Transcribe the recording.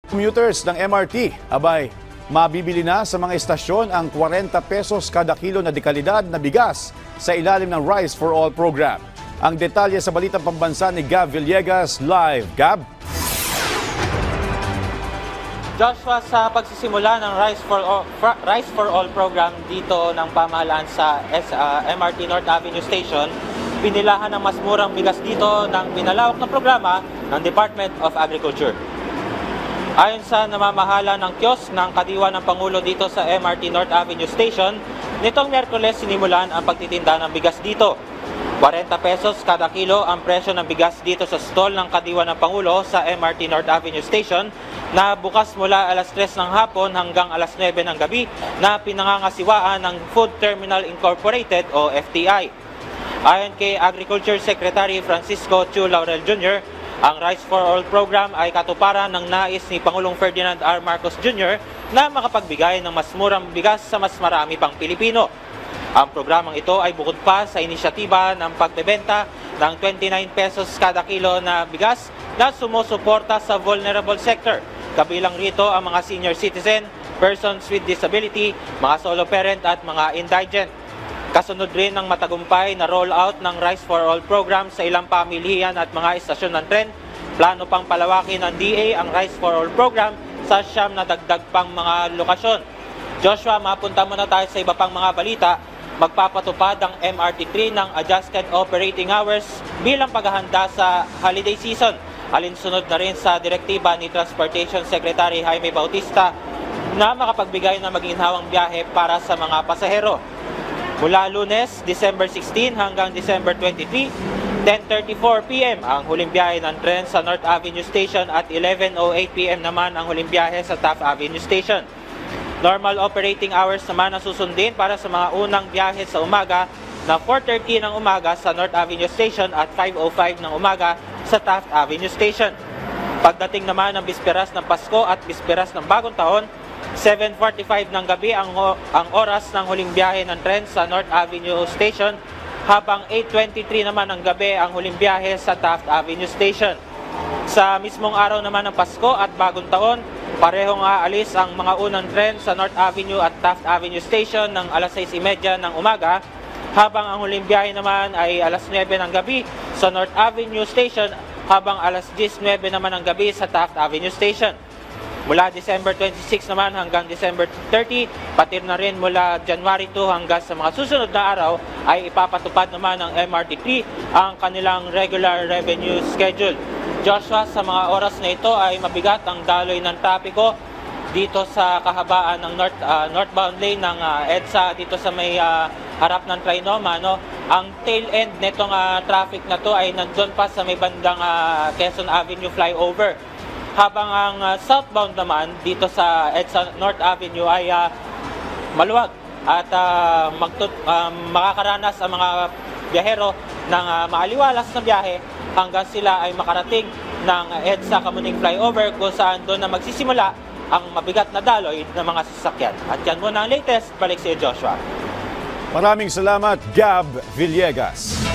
Commuters ng MRT, abay, mabibili na sa mga estasyon ang 40 pesos kada kilo na dekalidad na bigas sa ilalim ng Rice for All program. Ang detalye sa balitang pambansa ni Gab Villegas live. Gab? Joshua, sa pagsisimula ng Rice for All program dito ng pamahalaan sa MRT North Avenue Station, pinilahan ng mas murang bigas dito ng pinalawak na programa ng Department of Agriculture. Ayon sa namamahala ng kiosk ng kadiwa ng Pangulo dito sa MRT North Avenue Station, nitong Miyerkules sinimulan ang pagtitinda ng bigas dito. 40 pesos kada kilo ang presyo ng bigas dito sa stall ng kadiwa ng Pangulo sa MRT North Avenue Station na bukas mula alas 3 ng hapon hanggang alas 9 ng gabi na pinangangasiwaan ng Food Terminal Incorporated o FTI. Ayon kay Agriculture Secretary Francisco Chu Laurel Jr., ang Rice for All program ay katuparan ng nais ni Pangulong Ferdinand R. Marcos Jr. na makapagbigay ng mas murang bigas sa mas marami pang Pilipino. Ang programang ito ay bukod pa sa inisyatiba ng pagbebenta ng 29 pesos kada kilo na bigas na sumusuporta sa vulnerable sector. Kabilang rito ang mga senior citizen, persons with disability, mga solo parent at mga indigent. Kasunod rin ng matagumpay na rollout ng Rice for All program sa ilang pamilihan at mga istasyon ng tren. Plano pang palawakin ng DA ang Rice for All program sa 9 na dagdag pang mga lokasyon. Joshua, mapunta muna tayo sa iba pang mga balita. Magpapatupad ang MRT3 ng adjusted operating hours bilang paghahanda sa holiday season. Alinsunod na rin sa direktiba ni Transportation Secretary Jaime Bautista na makapagbigay ng maginhawang biyahe para sa mga pasahero. Mula Lunes, December 16 hanggang December 23, 10:34 p.m. ang huling biyahe ng tren sa North Avenue Station at 11:08 p.m. naman ang huling biyahe sa Taft Avenue Station. Normal operating hours naman ang susundin para sa mga unang biyahe sa umaga na 4:30 ng umaga sa North Avenue Station at 5:05 ng umaga sa Taft Avenue Station. Pagdating naman ng bisperas ng Pasko at bisperas ng Bagong Taon, 7:45 ng gabi ang oras ng huling biyahe ng tren sa North Avenue Station, habang 8:23 naman ng gabi ang huling biyahe sa Taft Avenue Station. Sa mismong araw naman ng Pasko at Bagong Taon, parehong aalis ang mga unang tren sa North Avenue at Taft Avenue Station ng alas 6:30 ng umaga, habang ang huling biyahe naman ay alas 9 ng gabi sa North Avenue Station, habang alas 10:09 naman ng gabi sa Taft Avenue Station. Mula December 26 naman hanggang December 30, pati na rin mula January 2 hanggang sa mga susunod na araw ay ipapatupad naman ng MRT3 ang kanilang regular revenue schedule. Joshua, sa mga oras na ito ay mabigat ang daloy ng trapiko dito sa kahabaan ng northbound lane ng EDSA dito sa may harap ng Trinoma. Ang tail end nitong traffic na to ay nandun pa sa may bandang Quezon Avenue flyover. Habang ang southbound naman dito sa EDSA North Avenue ay maluwag at makakaranas ang mga biyahero ng maaliwalas na biyahe hanggang sila ay makarating ng EDSA Kamuning Flyover, kung saan doon na magsisimula ang mabigat na daloy ng mga sasakyan. At yan muna ang latest. Balik sa iyo, Joshua. Maraming salamat, Gab Villegas.